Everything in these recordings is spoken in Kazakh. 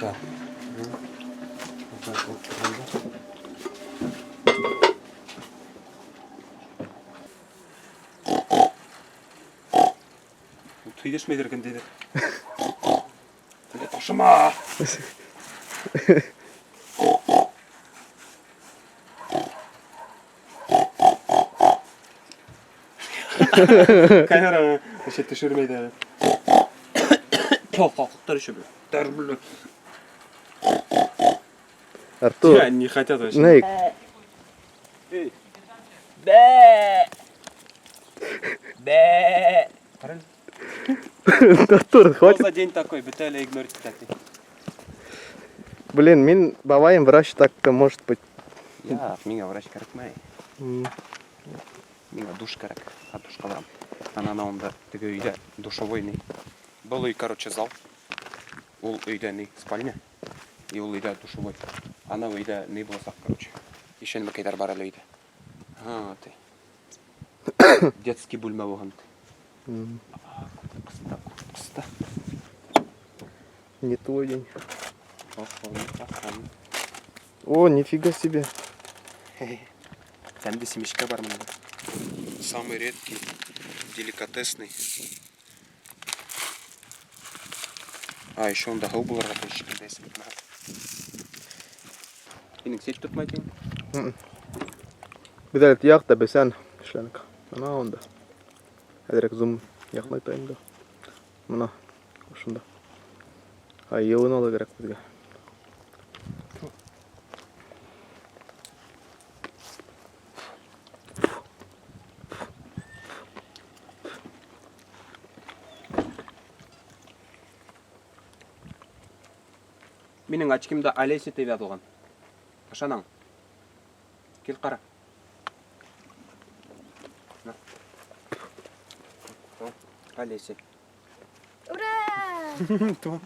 Так. Вот так вот. Түйдеш ме ерген деді. Ташыма! Камера вообще düşürmeydi. Kalktıkları şu böyle. Darbülü. Артур, Ya не хотят вообще. Нейк, Бэ! Бэ! Артур, Что хватит. за день такой? Бетали игнорить, кстати. Блин, мен бабайым врач так-то может быть. Я, миңа врач керек май. М, Миңа душ керек. А душ қалам. Анауында тігі үйде душевой не. Бұл үй, короче, зал. Ол үйде не? Спальня. И ол үйде душевой. Ана үйде не болсақ, короче. Еще не макайдар бар әлі үйде. А, ты. Детский бөлме болған. м, Қыста, қыста. Не твой день. Охо. О, нифига себе. Сәнді семешка бар мында. Самый редкий, деликатесный. А, еще он дағау бұларға көшкенде есімді. Сенің сеч тұтмайды ең? Бедәлет яқта бесән эшләнек. Ана онда. Әдерек зум яқмай тайында. Мына ошында. Ай, елын ала керек бізге. Менің очкимда Олеся деп жазылған. Қашанаң? Кел қара. На. Олеся. Ура! То.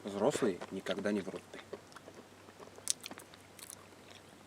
Взрослые никогда не врут.